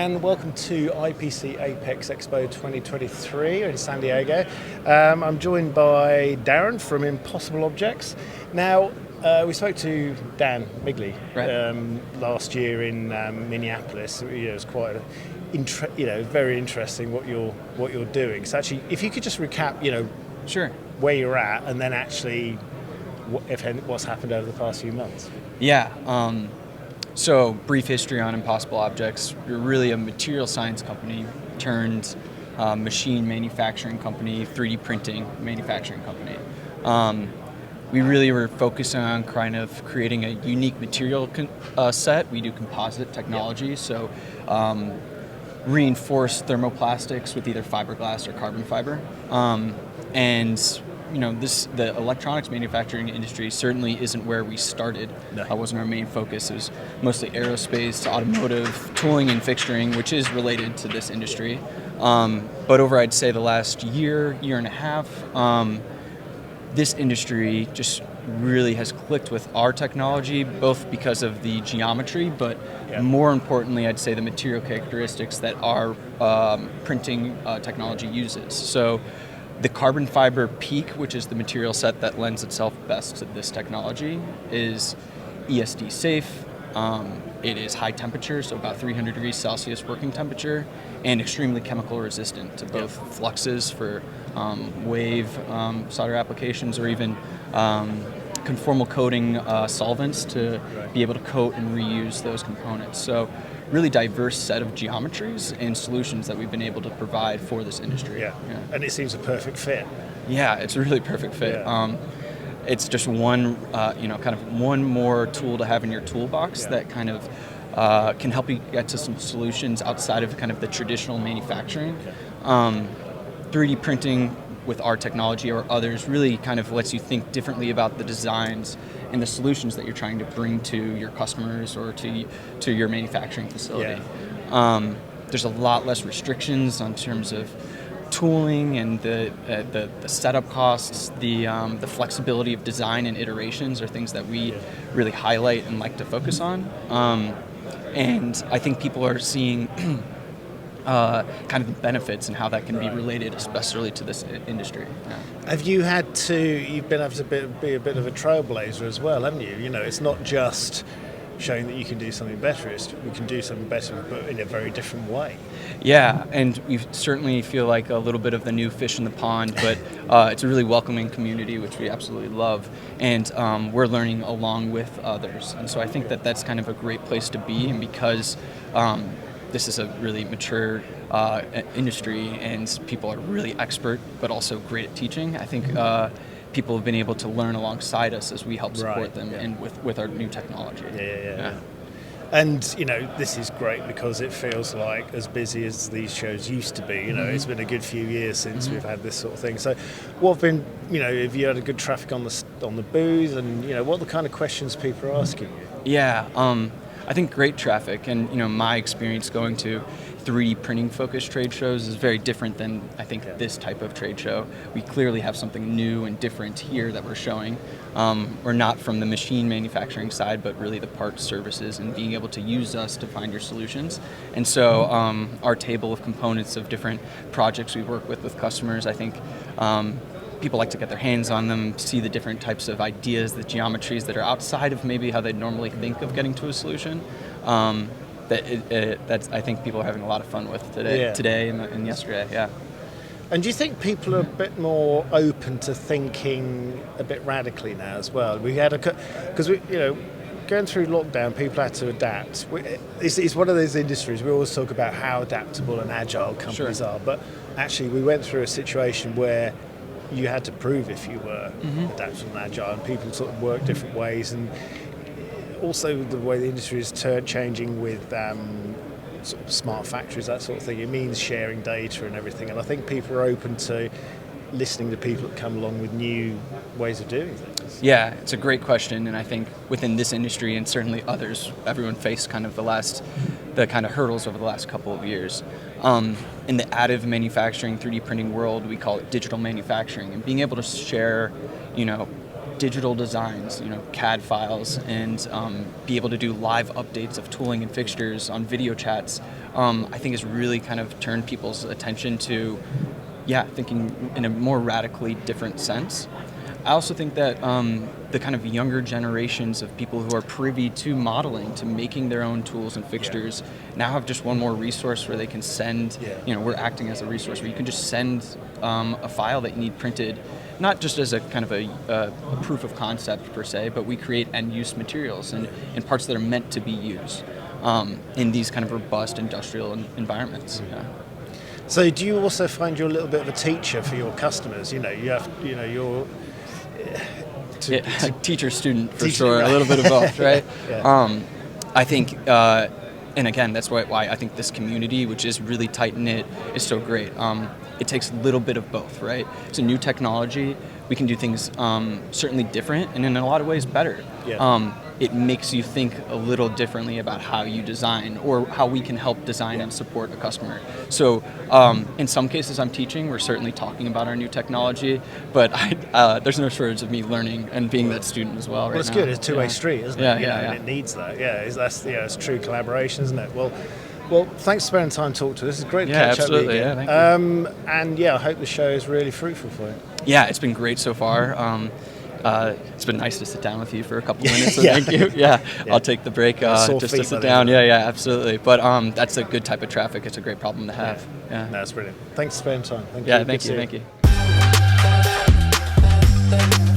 and welcome to IPC Apex Expo 2023 in San Diego. I'm joined by Darren from Impossible Objects. Now, we spoke to Dan Migley last year in Minneapolis. It was quite very interesting what you're doing. So actually, if you could just recap, Sure. where you're at, and then actually what's happened over the past few months. Yeah. So, brief history on Impossible Objects. We're really a material science company turned machine manufacturing company, 3D printing manufacturing company. We really were focusing on kind of creating a unique material set. We do composite technology, so reinforced thermoplastics with either fiberglass or carbon fiber. The electronics manufacturing industry certainly isn't where we started. No. That wasn't our main focus. It was mostly aerospace, automotive, tooling and fixturing, which is related to this industry. But over, I'd say, the last year and a half, this industry just really has clicked with our technology, both because of the geometry, but more importantly, I'd say the material characteristics that our printing technology uses. So the carbon fiber PEEK, which is the material set that lends itself best to this technology, is ESD safe. It is high temperature, so about 300 degrees Celsius working temperature, and extremely chemical resistant to both fluxes for wave solder applications, or even conformal coating solvents to be able to coat and reuse those components. So really diverse set of geometries and solutions that we've been able to provide for this industry. Yeah. And it seems a perfect fit. Yeah, it's a really perfect fit. Yeah. It's just one, kind of one more tool to have in your toolbox that kind of can help you get to some solutions outside of kind of the traditional manufacturing. 3D printing with our technology or others really kind of lets you think differently about the designs and the solutions that you're trying to bring to your customers or to your manufacturing facility. There's a lot less restrictions in terms of tooling and the setup costs. The flexibility of design and iterations are things that we really highlight and like to focus on. And I think people are seeing kind of the benefits and how that can be related, especially to this industry. Yeah. Have you you've been able to be a bit of a trailblazer as well, haven't you? It's not just showing that you can do something better, we can do something better, but in a very different way. Yeah, and we certainly feel like a little bit of the new fish in the pond, but it's a really welcoming community, which we absolutely love, and we're learning along with others. And so I think that that's kind of a great place to be, and because this is a really mature industry and people are really expert but also great at teaching, I think people have been able to learn alongside us as we help support them and with our new technology. Yeah. And this is great because it feels like as busy as these shows used to be. It's been a good few years since we've had this sort of thing. So what have been, have you had a good traffic on the booth, and what are the kind of questions people are asking you? Yeah, I think great traffic, and my experience going to 3D printing focused trade shows is very different than I think this type of trade show. We clearly have something new and different here that we're showing. We're not from the machine manufacturing side, but really the parts, services, and being able to use us to find your solutions. And so our table of components of different projects we work with customers, I think people like to get their hands on them, see the different types of ideas, the geometries that are outside of maybe how they'd normally think of getting to a solution. That's I think people are having a lot of fun with today and yesterday. Yeah. And do you think people are a bit more open to thinking a bit radically now as well? We had because going through lockdown, people had to adapt. It's one of those industries, we always talk about how adaptable and agile companies are, but actually we went through a situation where you had to prove if you were adaptable and agile, and people sort of work different ways, and also the way the industry is changing with sort of smart factories, that sort of thing. It means sharing data and everything, and I think people are open to listening to people that come along with new ways of doing things. Yeah, it's a great question, and I think within this industry and certainly others, everyone faced kind of the kind of hurdles over the last couple of years. In the additive manufacturing, 3D printing world, we call it digital manufacturing, and being able to share, digital designs, CAD files, and be able to do live updates of tooling and fixtures on video chats, I think has really kind of turned people's attention to, thinking in a more radically different sense. I also think that the kind of younger generations of people who are privy to modeling, to making their own tools and fixtures, now have just one more resource where they can send, we're acting as a resource where you can just send a file that you need printed, not just as a kind of a proof of concept per se, but we create end-use materials and parts that are meant to be used in these kind of robust industrial environments. Mm-hmm. So do you also find you're a little bit of a teacher for your customers? You're... Teacher-student for sure, right. A little bit of both, right? I think, and again, that's why I think this community, which is really tight-knit, is so great. It takes a little bit of both, right? It's a new technology. We can do things certainly different, and in a lot of ways better. It makes you think a little differently about how you design or how we can help design and support a customer. So in some cases I'm teaching, we're certainly talking about our new technology, but there's no shortage of me learning and being that student as well. Well, it's good. It's a two-way street, isn't it? And it needs that. It's true collaboration, isn't it? Well, thanks for spending time talking to us. It's great to catch up with you again. Thank you. And I hope the show is really fruitful for you. Yeah, it's been great so far. It's been nice to sit down with you for a couple of minutes, so thank you. I'll take the break just to sit down. Absolutely. But that's a good type of traffic. It's a great problem to have. No, that's brilliant. Thanks for spending time. Thank you. Thank you.